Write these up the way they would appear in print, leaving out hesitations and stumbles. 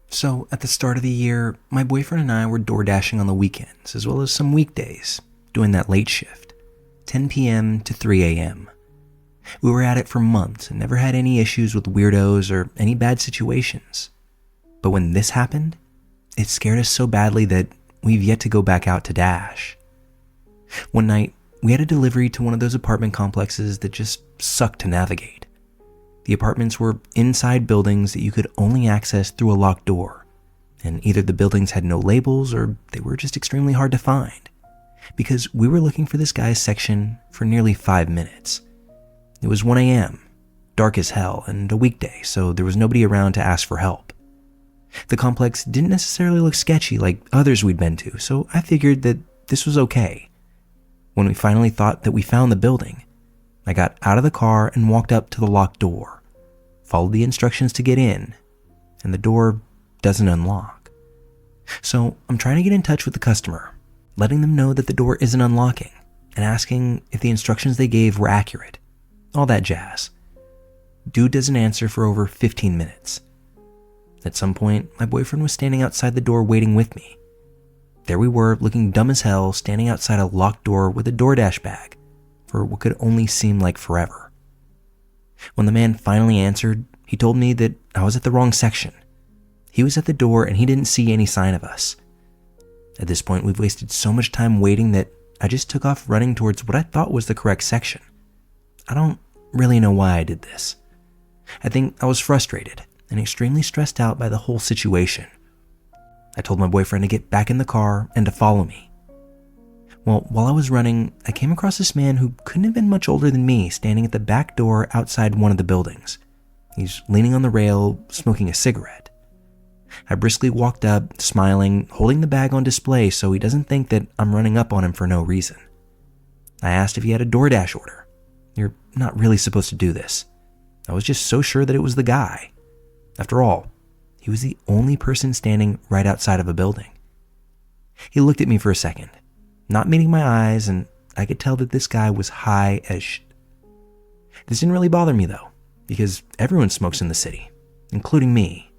So, at the start of the year, my boyfriend and I were door dashing on the weekends, as well as some weekdays, doing that late shift, 10 p.m. to 3 a.m. We were at it for months and never had any issues with weirdos or any bad situations. But when this happened, it scared us so badly that we've yet to go back out to dash. One night, we had a delivery to one of those apartment complexes that just sucked to navigate. The apartments were inside buildings that you could only access through a locked door, and either the buildings had no labels or they were just extremely hard to find, because we were looking for this guy's section for nearly 5 minutes. It was 1 a.m., dark as hell, and a weekday, so there was nobody around to ask for help. The complex didn't necessarily look sketchy like others we'd been to, so I figured that this was okay. When we finally thought that we found the building, I got out of the car and walked up to the locked door, followed the instructions to get in, and the door doesn't unlock. So I'm trying to get in touch with the customer, letting them know that the door isn't unlocking, and asking if the instructions they gave were accurate. All that jazz. Dude doesn't answer for over 15 minutes. At some point, my boyfriend was standing outside the door waiting with me. There we were, looking dumb as hell, standing outside a locked door with a DoorDash bag for what could only seem like forever. When the man finally answered, he told me that I was at the wrong section. He was at the door and he didn't see any sign of us. At this point, we've wasted so much time waiting that I just took off running towards what I thought was the correct section. I don't really know why I did this. I think I was frustrated and extremely stressed out by the whole situation. I told my boyfriend to get back in the car and to follow me. Well, while I was running, I came across this man who couldn't have been much older than me, standing at the back door outside one of the buildings. He's leaning on the rail, smoking a cigarette. I briskly walked up, smiling, holding the bag on display so he doesn't think that I'm running up on him for no reason. I asked if he had a DoorDash order. You're not really supposed to do this. I was just so sure that it was the guy. After all, he was the only person standing right outside of a building. He looked at me for a second, not meeting my eyes, and I could tell that this guy was high as shit. This didn't really bother me though, because everyone smokes in the city, including me,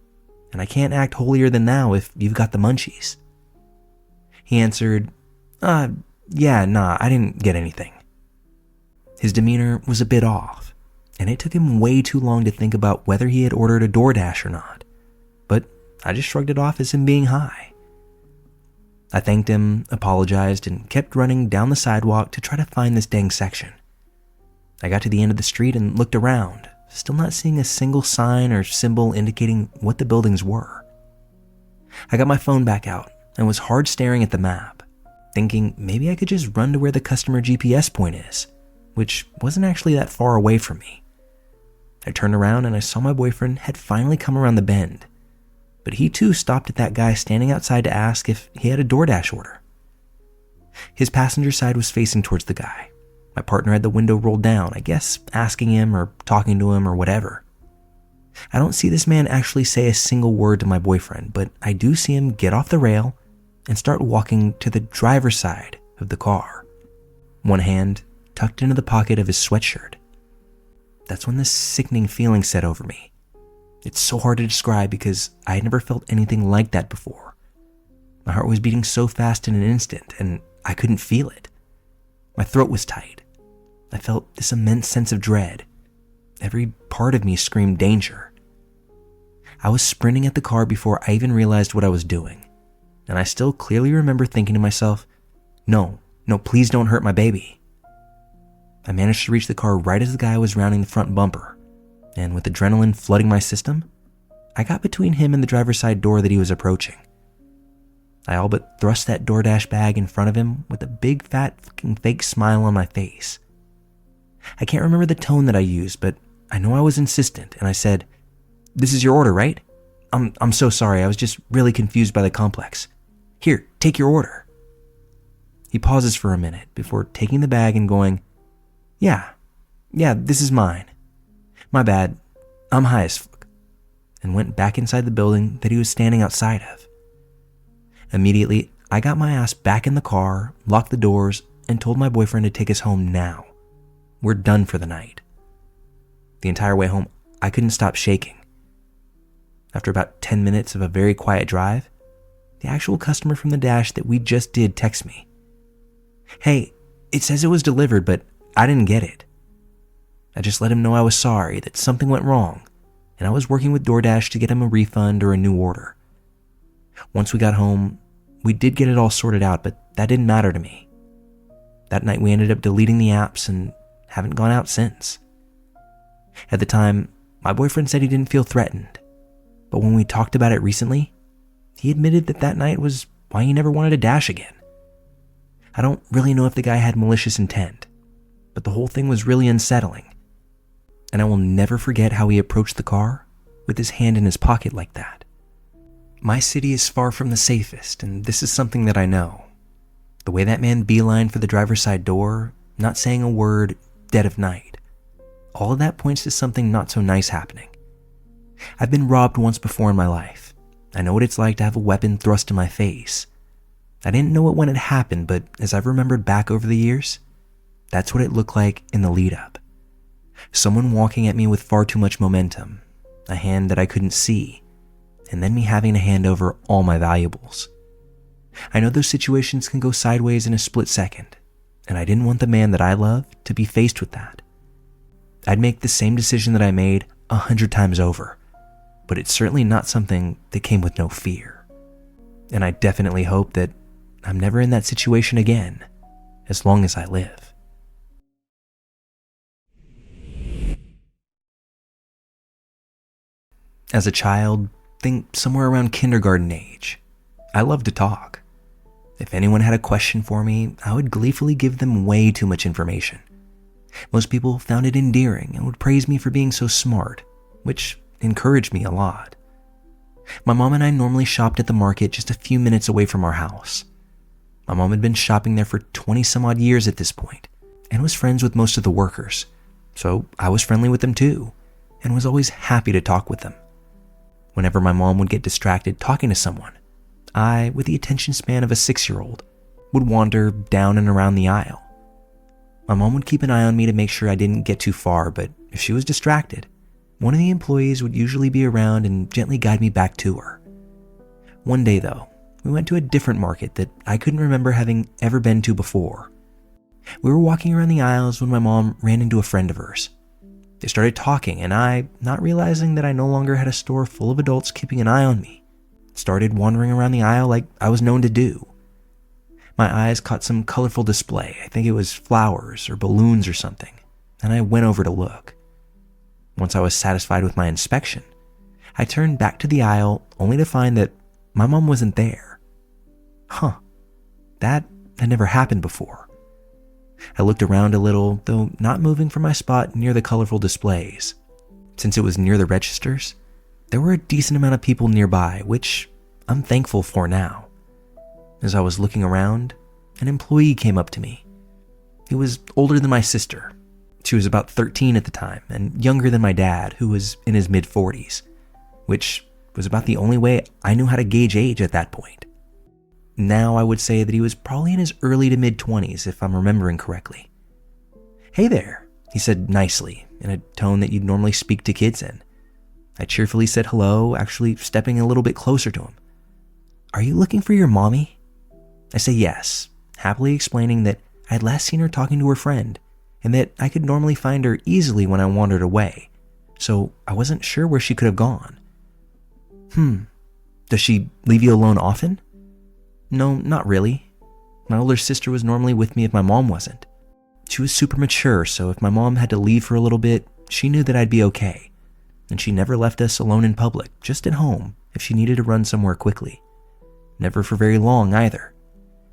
and I can't act holier than thou if you've got the munchies. He answered, I didn't get anything. His demeanor was a bit off, and it took him way too long to think about whether he had ordered a DoorDash or not. But I just shrugged it off as him being high. I thanked him, apologized, and kept running down the sidewalk to try to find this dang section. I got to the end of the street and looked around, still not seeing a single sign or symbol indicating what the buildings were. I got my phone back out and was hard staring at the map, thinking maybe I could just run to where the customer GPS point is, which wasn't actually that far away from me. I turned around and I saw my boyfriend had finally come around the bend, but he too stopped at that guy standing outside to ask if he had a DoorDash order. His passenger side was facing towards the guy. My partner had the window rolled down, I guess asking him or talking to him or whatever. I don't see this man actually say a single word to my boyfriend, but I do see him get off the rail and start walking to the driver's side of the car, one hand tucked into the pocket of his sweatshirt. That's when this sickening feeling set over me. It's so hard to describe because I had never felt anything like that before. My heart was beating so fast in an instant, and I couldn't feel it. My throat was tight. I felt this immense sense of dread. Every part of me screamed danger. I was sprinting at the car before I even realized what I was doing, and I still clearly remember thinking to myself, no, please don't hurt my baby. I managed to reach the car right as the guy was rounding the front bumper, and with adrenaline flooding my system, I got between him and the driver's side door that he was approaching. I all but thrust that DoorDash bag in front of him with a big fat fucking fake smile on my face. I can't remember the tone that I used, but I know I was insistent, and I said, "This is your order, right? I'm so sorry, I was just really confused by the complex. Here, take your order." He pauses for a minute before taking the bag and going, Yeah, this is mine. My bad, I'm high as fuck," and went back inside the building that he was standing outside of. Immediately, I got my ass back in the car, locked the doors, and told my boyfriend to take us home now. We're done for the night. The entire way home, I couldn't stop shaking. after about 10 minutes of a very quiet drive, the actual customer from the dash that we just did texts me. "Hey, it says it was delivered, but I didn't get it." I just let him know I was sorry, that something went wrong, and I was working with DoorDash to get him a refund or a new order. Once we got home, we did get it all sorted out, but that didn't matter to me. That night we ended up deleting the apps and haven't gone out since. At the time, my boyfriend said he didn't feel threatened, but when we talked about it recently, he admitted that that night was why he never wanted to dash again. I don't really know if the guy had malicious intent, but the whole thing was really unsettling. And I will never forget how he approached the car with his hand in his pocket like that. My city is far from the safest, and this is something that I know. The way that man beelined for the driver's side door, not saying a word, dead of night, all of that points to something not so nice happening. I've been robbed once before in my life. I know what it's like to have a weapon thrust in my face. I didn't know it when it happened, but as I've remembered back over the years, that's what it looked like in the lead up. Someone walking at me with far too much momentum, a hand that I couldn't see, and then me having to hand over all my valuables. I know those situations can go sideways in a split second, and I didn't want the man that I love to be faced with that. I'd make the same decision that I made 100 times over, but it's certainly not something that came with no fear. And I definitely hope that I'm never in that situation again, as long as I live. As a child, think somewhere around kindergarten age, I loved to talk. If anyone had a question for me, I would gleefully give them way too much information. Most people found it endearing and would praise me for being so smart, which encouraged me a lot. My mom and I normally shopped at the market just a few minutes away from our house. My mom had been shopping there for 20 some odd years at this point and was friends with most of the workers, so I was friendly with them too and was always happy to talk with them. Whenever my mom would get distracted talking to someone, I, with the attention span of a 6-year-old, would wander down and around the aisle. My mom would keep an eye on me to make sure I didn't get too far, but if she was distracted, one of the employees would usually be around and gently guide me back to her. One day though, we went to a different market that I couldn't remember having ever been to before. We were walking around the aisles when my mom ran into a friend of hers. They started talking, and I, not realizing that I no longer had a store full of adults keeping an eye on me, started wandering around the aisle like I was known to do. My eyes caught some colorful display. I think it was flowers or balloons or something, and I went over to look. Once I was satisfied with my inspection, I turned back to the aisle only to find that my mom wasn't there. That had never happened before. I looked around a little, though not moving from my spot near the colorful displays. Since it was near the registers, there were a decent amount of people nearby, which I'm thankful for now. As I was looking around, an employee came up to me. He was older than my sister. She was about 13 at the time, and younger than my dad, who was in his mid-40s, which was about the only way I knew how to gauge age at that point. Now I would say that he was probably in his early to mid-20s, if I'm remembering correctly. "Hey there," he said nicely, in a tone that you'd normally speak to kids in. I cheerfully said hello, actually stepping a little bit closer to him. "Are you looking for your mommy?" I say yes, happily explaining that I had last seen her talking to her friend, and that I could normally find her easily when I wandered away, so I wasn't sure where she could have gone. Does she leave you alone often?" "No, not really. My older sister was normally with me if my mom wasn't. She was super mature, so if my mom had to leave for a little bit, she knew that I'd be okay. And she never left us alone in public, just at home, if she needed to run somewhere quickly. Never for very long either.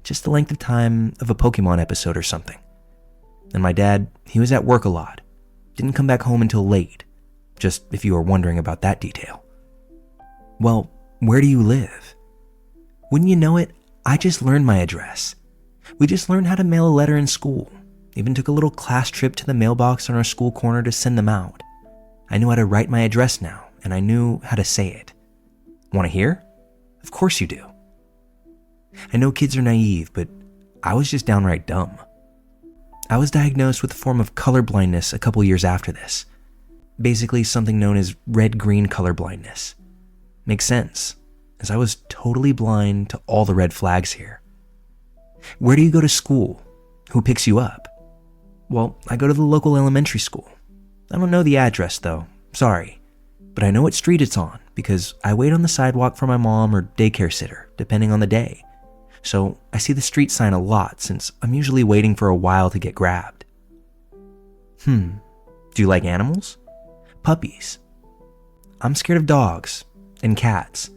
Just the length of time of a Pokemon episode or something. And my dad, he was at work a lot. Didn't come back home until late, just if you were wondering about that detail." "Well, where do you live?" Wouldn't you know it, I just learned my address. We just learned how to mail a letter in school. Even took a little class trip to the mailbox on our school corner to send them out. I knew how to write my address now, and I knew how to say it. Want to hear? Of course you do. I know kids are naive, but I was just downright dumb. I was diagnosed with a form of color blindness a couple years after this. Basically something known as red-green color blindness. Makes sense, as I was totally blind to all the red flags here. Where do you go to school? Who picks you up? Well, I go to the local elementary school. I don't know the address though, sorry. But I know what street it's on because I wait on the sidewalk for my mom or daycare sitter, depending on the day. So I see the street sign a lot since I'm usually waiting for a while to get grabbed. Do you like animals? Puppies. I'm scared of dogs and cats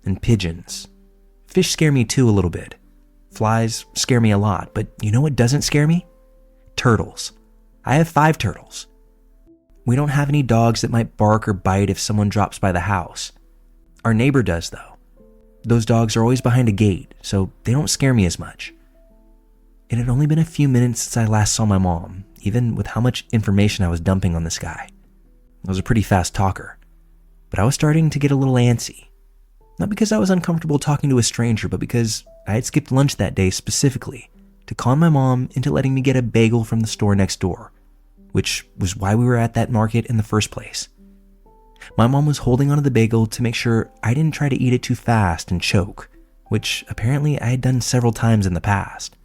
and pigeons. Fish scare me too a little bit. Flies scare me a lot, but you know what doesn't scare me? Turtles. I have 5 turtles. We don't have any dogs that might bark or bite if someone drops by the house. Our neighbor does though. Those dogs are always behind a gate, so they don't scare me as much. It had only been a few minutes since I last saw my mom, even with how much information I was dumping on this guy. I was a pretty fast talker, but I was starting to get a little antsy. Not because I was uncomfortable talking to a stranger, but because I had skipped lunch that day specifically to con my mom into letting me get a bagel from the store next door, which was why we were at that market in the first place. My mom was holding onto the bagel to make sure I didn't try to eat it too fast and choke, which apparently I had done several times in the past.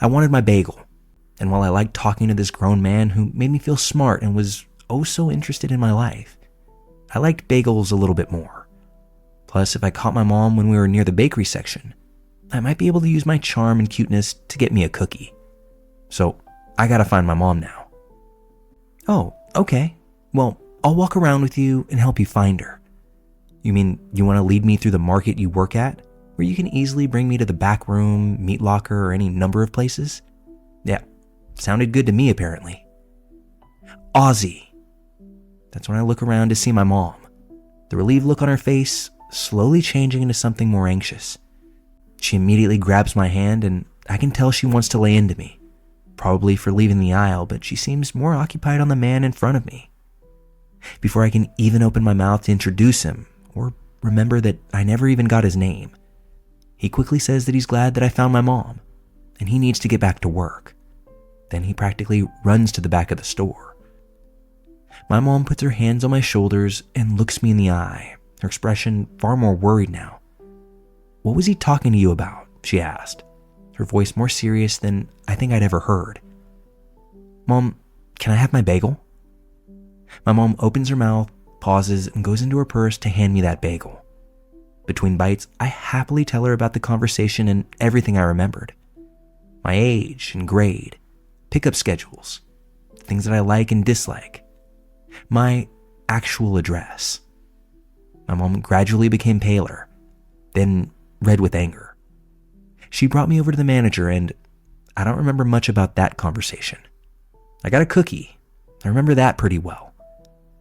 I wanted my bagel, and while I liked talking to this grown man who made me feel smart and was oh so interested in my life, I liked bagels a little bit more. Plus, if I caught my mom when we were near the bakery section, I might be able to use my charm and cuteness to get me a cookie. So, I gotta find my mom now. Oh, okay. Well, I'll walk around with you and help you find her. You mean you want to lead me through the market you work at, where you can easily bring me to the back room, meat locker, or any number of places? Yeah, sounded good to me apparently. Ozzy. That's when I look around to see my mom, the relieved look on her face slowly changing into something more anxious. She immediately grabs my hand and I can tell she wants to lay into me, probably for leaving the aisle, but she seems more occupied on the man in front of me. Before I can even open my mouth to introduce him, or remember that I never even got his name, he quickly says that he's glad that I found my mom, and he needs to get back to work. Then he practically runs to the back of the store. My mom puts her hands on my shoulders and looks me in the eye, her expression far more worried now. What was he talking to you about? She asked, her voice more serious than I think I'd ever heard. Mom, can I have my bagel? My mom opens her mouth, pauses, and goes into her purse to hand me that bagel. Between bites, I happily tell her about the conversation and everything I remembered. My age and grade, pickup schedules, things that I like and dislike, my actual address. My mom gradually became paler, then red with anger. She brought me over to the manager and I don't remember much about that conversation. I got a cookie. I remember that pretty well.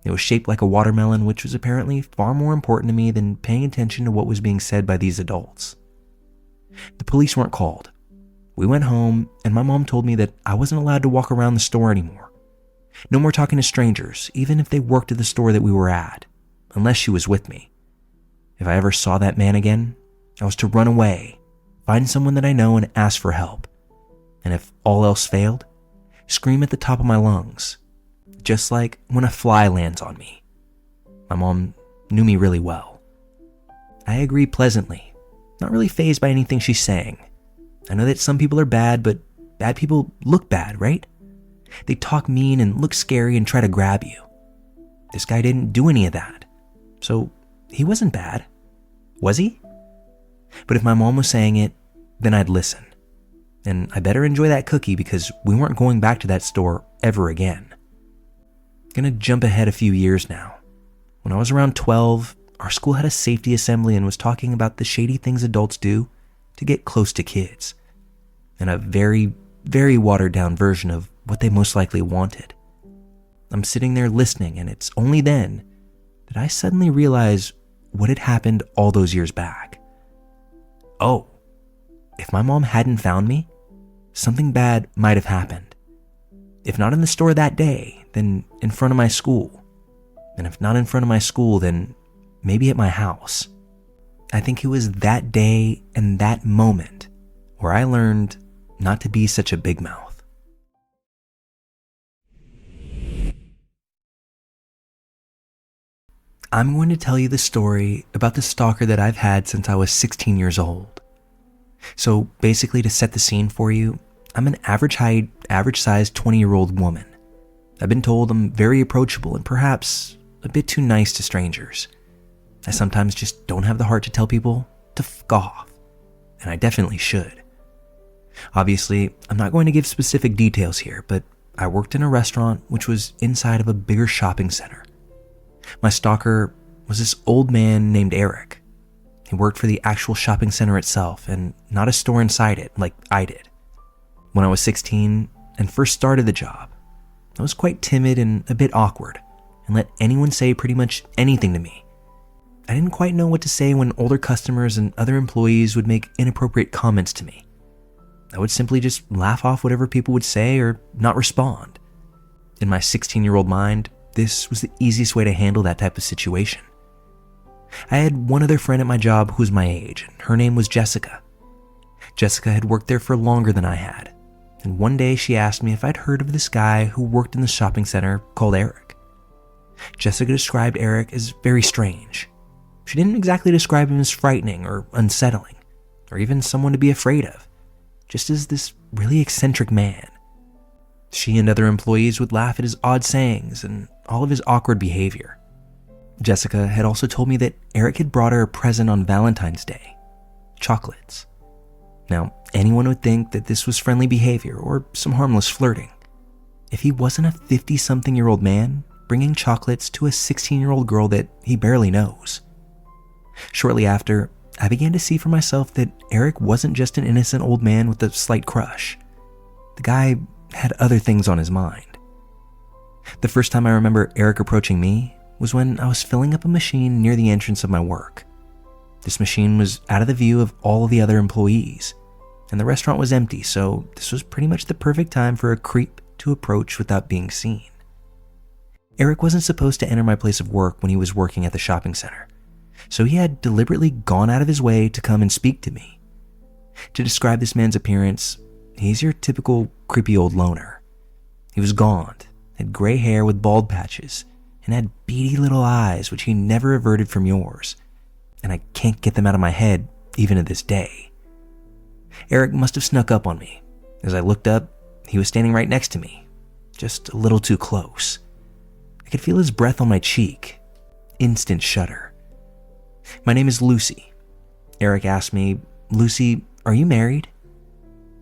It was shaped like a watermelon, which was apparently far more important to me than paying attention to what was being said by these adults. The police weren't called. We went home, and my mom told me that I wasn't allowed to walk around the store anymore. No more talking to strangers, even if they worked at the store that we were at, unless she was with me. If I ever saw that man again, I was to run away, find someone that I know and ask for help. And if all else failed, scream at the top of my lungs, just like when a fly lands on me. My mom knew me really well. I agree pleasantly, not really fazed by anything she's saying. I know that some people are bad, but bad people look bad, right? They talk mean and look scary and try to grab you. This guy didn't do any of that, so he wasn't bad, was he? But if my mom was saying it, then I'd listen. And I better enjoy that cookie because we weren't going back to that store ever again. Gonna jump ahead a few years now. When I was around 12, our school had a safety assembly and was talking about the shady things adults do to get close to kids, and a very, very watered down version of what they most likely wanted. I'm sitting there listening, and it's only then that I suddenly realize what had happened all those years back. Oh, if my mom hadn't found me, something bad might have happened. If not in the store that day, then in front of my school. And if not in front of my school, then maybe at my house. I think it was that day and that moment where I learned not to be such a big mouth. I'm going to tell you the story about the stalker that I've had since I was 16 years old. So basically, to set the scene for you, I'm an average height, average sized 20-year-old woman. I've been told I'm very approachable and perhaps a bit too nice to strangers. I sometimes just don't have the heart to tell people to f*** off, and I definitely should. Obviously, I'm not going to give specific details here, but I worked in a restaurant which was inside of a bigger shopping center. My stalker was this old man named Eric. He worked for the actual shopping center itself and not a store inside it like I did. When I was 16 and first started the job, I was quite timid and a bit awkward and let anyone say pretty much anything to me. I didn't quite know what to say when older customers and other employees would make inappropriate comments to me. I would simply just laugh off whatever people would say or not respond. In my 16-year-old mind, this was the easiest way to handle that type of situation. I had one other friend at my job who was my age, and her name was Jessica. Jessica had worked there for longer than I had, and one day she asked me if I'd heard of this guy who worked in the shopping center called Eric. Jessica described Eric as very strange. She didn't exactly describe him as frightening or unsettling, or even someone to be afraid of, just as this really eccentric man. She and other employees would laugh at his odd sayings and all of his awkward behavior. Jessica had also told me that Eric had brought her a present on Valentine's Day: chocolates. Now, anyone would think that this was friendly behavior or some harmless flirting. If he wasn't a 50-something-year-old man bringing chocolates to a 16-year-old girl that he barely knows. Shortly after, I began to see for myself that Eric wasn't just an innocent old man with a slight crush. The guy had other things on his mind. The first time I remember Eric approaching me was when I was filling up a machine near the entrance of my work. This machine was out of the view of all of the other employees, and the restaurant was empty, so this was pretty much the perfect time for a creep to approach without being seen. Eric wasn't supposed to enter my place of work when he was working at the shopping center, so he had deliberately gone out of his way to come and speak to me. To describe this man's appearance, he's your typical creepy old loner. He was gaunt, had gray hair with bald patches, and had beady little eyes which he never averted from yours, and I can't get them out of my head even to this day. Eric must have snuck up on me. As I looked up, he was standing right next to me, just a little too close. I could feel his breath on my cheek. Instant shudder. "My name is Lucy." Eric asked me, "Lucy, are you married?"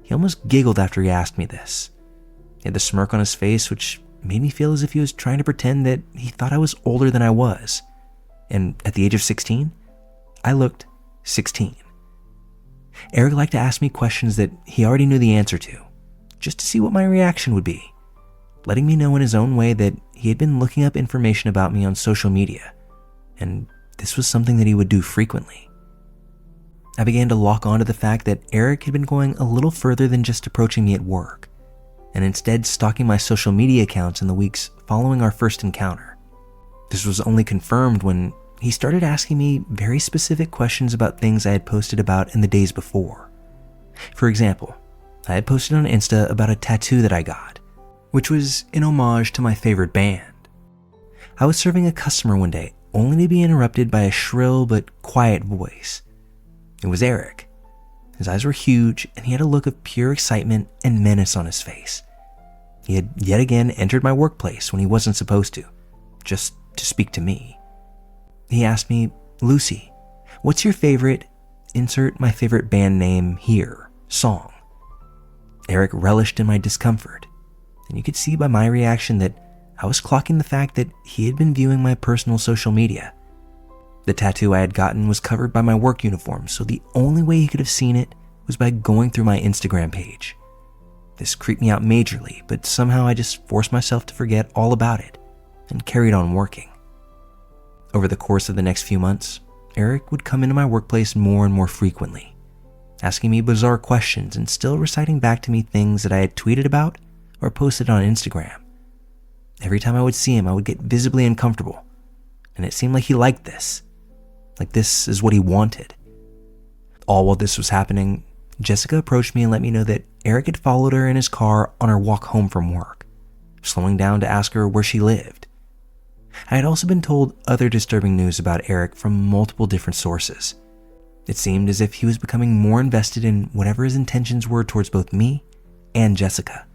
He almost giggled after he asked me this. He had the smirk on his face, which made me feel as if he was trying to pretend that he thought I was older than I was. And at the age of 16, I looked 16. Eric liked to ask me questions that he already knew the answer to, just to see what my reaction would be, letting me know in his own way that he had been looking up information about me on social media, and this was something that he would do frequently. I began to lock on to the fact that Eric had been going a little further than just approaching me at work, and instead stalking my social media accounts in the weeks following our first encounter. This was only confirmed when he started asking me very specific questions about things I had posted about in the days before. For example, I had posted on Insta about a tattoo that I got, which was in homage to my favorite band. I was serving a customer one day, only to be interrupted by a shrill but quiet voice. It was Eric. His eyes were huge, and he had a look of pure excitement and menace on his face. He had yet again entered my workplace when he wasn't supposed to, just to speak to me. He asked me, "Lucy, what's your favorite, insert my favorite band name here, song?" Eric relished in my discomfort, and you could see by my reaction that I was clocking the fact that he had been viewing my personal social media. The tattoo I had gotten was covered by my work uniform, so the only way he could have seen it was by going through my Instagram page. This creeped me out majorly, but somehow I just forced myself to forget all about it and carried on working. Over the course of the next few months, Eric would come into my workplace more and more frequently, asking me bizarre questions and still reciting back to me things that I had tweeted about or posted on Instagram. Every time I would see him, I would get visibly uncomfortable, and it seemed like he liked this. Like this is what he wanted. All while this was happening, Jessica approached me and let me know that Eric had followed her in his car on her walk home from work, slowing down to ask her where she lived. I had also been told other disturbing news about Eric from multiple different sources. It seemed as if he was becoming more invested in whatever his intentions were towards both me and Jessica.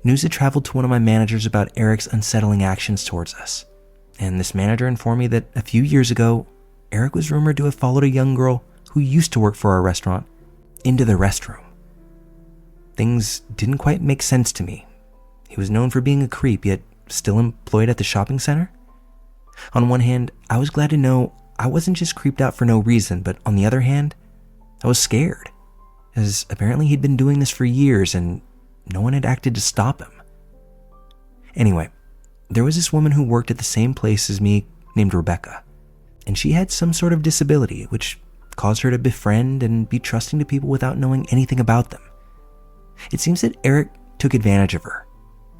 News had traveled to one of my managers about Eric's unsettling actions towards us, and this manager informed me that a few years ago, Eric was rumored to have followed a young girl who used to work for our restaurant into the restroom. Things didn't quite make sense to me. He was known for being a creep, yet still employed at the shopping center. On one hand, I was glad to know I wasn't just creeped out for no reason, but on the other hand, I was scared, as apparently he'd been doing this for years and no one had acted to stop him. Anyway, there was this woman who worked at the same place as me named Rebecca, and she had some sort of disability which caused her to befriend and be trusting to people without knowing anything about them. It seems that Eric took advantage of her,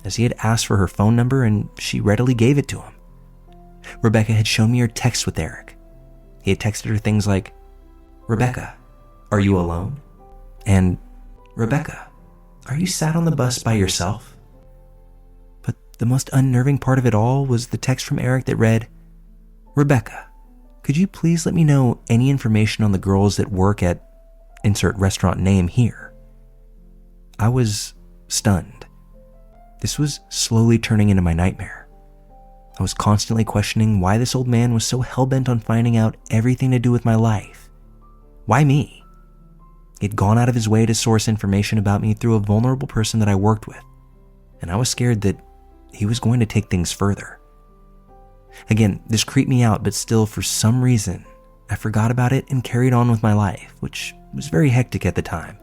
as he had asked for her phone number and she readily gave it to him. Rebecca had shown me her text with Eric. He had texted her things like, "Rebecca, are you alone?" And, "Rebecca, are you sat on the bus by yourself?" But the most unnerving part of it all was the text from Eric that read, "Rebecca, could you please let me know any information on the girls that work at insert restaurant name here?" I was stunned. This was slowly turning into my nightmare. I was constantly questioning why this old man was so hell-bent on finding out everything to do with my life. Why me? He'd gone out of his way to source information about me through a vulnerable person that I worked with, and I was scared that he was going to take things further. Again, this creeped me out, but still, for some reason, I forgot about it and carried on with my life, which was very hectic at the time.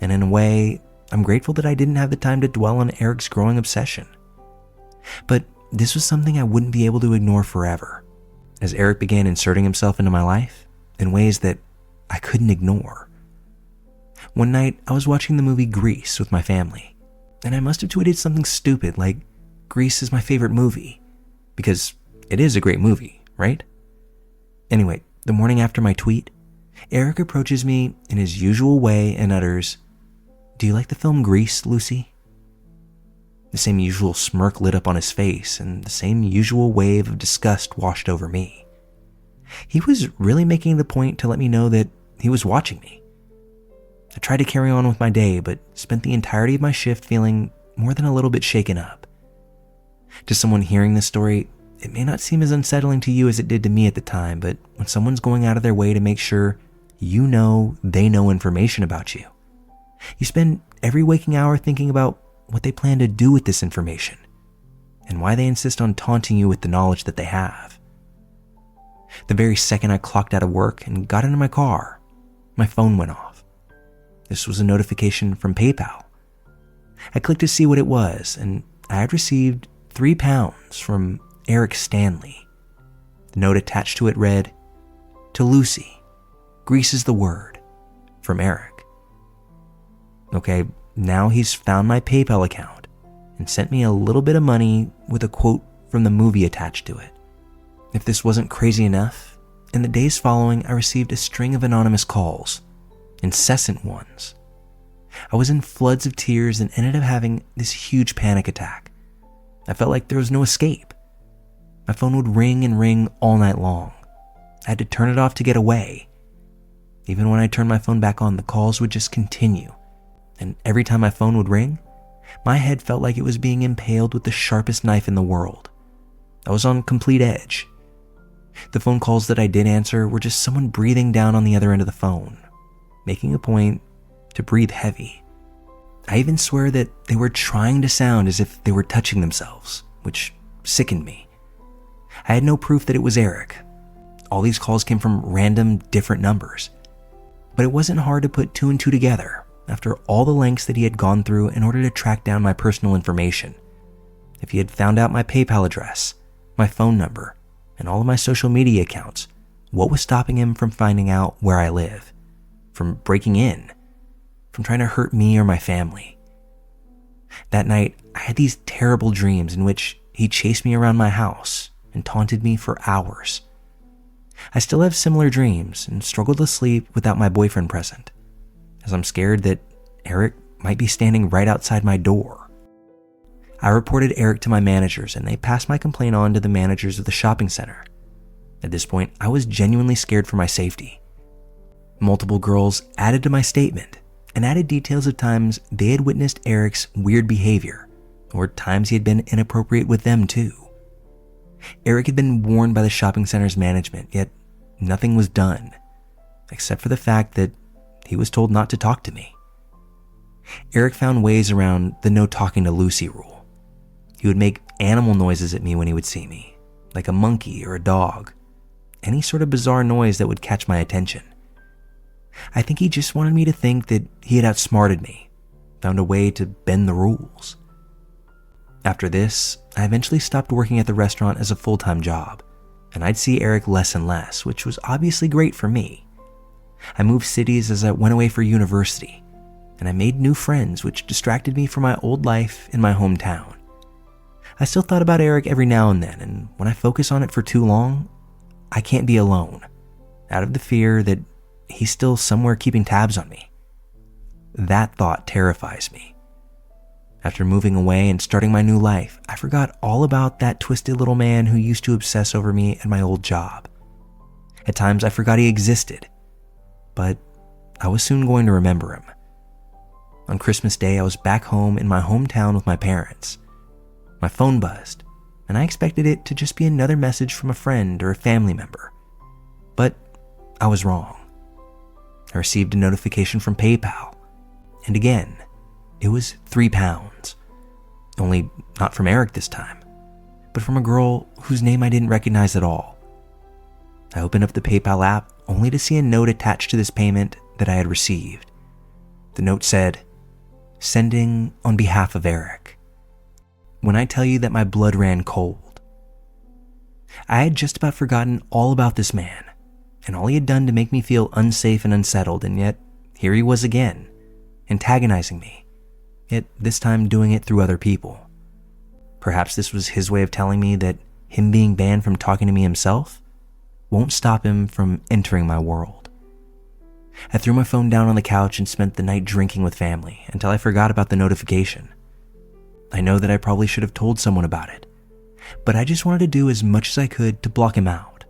And in a way, I'm grateful that I didn't have the time to dwell on Eric's growing obsession. But this was something I wouldn't be able to ignore forever, as Eric began inserting himself into my life in ways that I couldn't ignore. One night, I was watching the movie Grease with my family, and I must have tweeted something stupid like, "Grease is my favorite movie," because it is a great movie, right? Anyway, the morning after my tweet, Eric approaches me in his usual way and utters, "Do you like the film Grease, Lucy?" The same usual smirk lit up on his face, and the same usual wave of disgust washed over me. He was really making the point to let me know that he was watching me. I tried to carry on with my day, but spent the entirety of my shift feeling more than a little bit shaken up. To someone hearing this story, it may not seem as unsettling to you as it did to me at the time, but when someone's going out of their way to make sure you know they know information about you, you spend every waking hour thinking about what they plan to do with this information and why they insist on taunting you with the knowledge that they have. The very second I clocked out of work and got into my car, my phone went off. This was a notification from PayPal. I clicked to see what it was, and I had received £3 from Eric Stanley. The note attached to it read, "To Lucy, Grease is the word, from Eric." Okay, now he's found my PayPal account and sent me a little bit of money with a quote from the movie attached to it. If this wasn't crazy enough, in the days following, I received a string of anonymous calls, incessant ones. I was in floods of tears and ended up having this huge panic attack. I felt like there was no escape. My phone would ring and ring all night long. I had to turn it off to get away. Even when I turned my phone back on, the calls would just continue. And every time my phone would ring, my head felt like it was being impaled with the sharpest knife in the world. I was on complete edge. The phone calls that I did answer were just someone breathing down on the other end of the phone, making a point to breathe heavy. I even swear that they were trying to sound as if they were touching themselves, which sickened me. I had no proof that it was Eric. All these calls came from random, different numbers. But it wasn't hard to put two and two together after all the lengths that he had gone through in order to track down my personal information. If he had found out my PayPal address, my phone number, and all of my social media accounts, what was stopping him from finding out where I live? From breaking in? From trying to hurt me or my family? That night, I had these terrible dreams in which he chased me around my house and taunted me for hours. I still have similar dreams and struggle to sleep without my boyfriend present, as I'm scared that Eric might be standing right outside my door. I reported Eric to my managers, and they passed my complaint on to the managers of the shopping center. At this point, I was genuinely scared for my safety. Multiple girls added to my statement and added details of times they had witnessed Eric's weird behavior, or times he had been inappropriate with them too. Eric had been warned by the shopping center's management, yet nothing was done, except for the fact that he was told not to talk to me. Eric found ways around the no talking to Lucy rule. He would make animal noises at me when he would see me, like a monkey or a dog, any sort of bizarre noise that would catch my attention. I think he just wanted me to think that he had outsmarted me, found a way to bend the rules. After this, I eventually stopped working at the restaurant as a full-time job, and I'd see Eric less and less, which was obviously great for me. I moved cities as I went away for university, and I made new friends, which distracted me from my old life in my hometown. I still thought about Eric every now and then, and when I focus on it for too long, I can't be alone, out of the fear that he's still somewhere keeping tabs on me. That thought terrifies me. After moving away and starting my new life, I forgot all about that twisted little man who used to obsess over me at my old job. At times I forgot he existed, but I was soon going to remember him. On Christmas Day, I was back home in my hometown with my parents. My phone buzzed, and I expected it to just be another message from a friend or a family member. But I was wrong. I received a notification from PayPal, and again, it was £3. Only not from Eric this time, but from a girl whose name I didn't recognize at all. I opened up the PayPal app only to see a note attached to this payment that I had received. The note said, "Sending on behalf of Eric." When I tell you that my blood ran cold. I had just about forgotten all about this man, and all he had done to make me feel unsafe and unsettled, and yet here he was again, antagonizing me, yet this time doing it through other people. Perhaps this was his way of telling me that him being banned from talking to me himself won't stop him from entering my world. I threw my phone down on the couch and spent the night drinking with family until I forgot about the notification. I know that I probably should have told someone about it, but I just wanted to do as much as I could to block him out.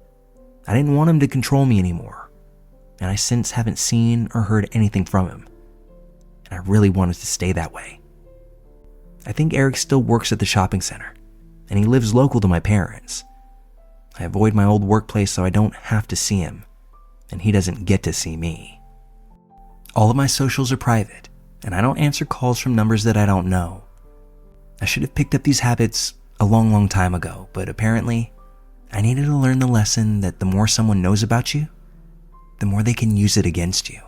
I didn't want him to control me anymore, and I since haven't seen or heard anything from him. And I really wanted to stay that way. I think Eric still works at the shopping center, and he lives local to my parents. I avoid my old workplace so I don't have to see him, and he doesn't get to see me. All of my socials are private, and I don't answer calls from numbers that I don't know. I should have picked up these habits a long time ago, but apparently, I needed to learn the lesson that the more someone knows about you, the more they can use it against you.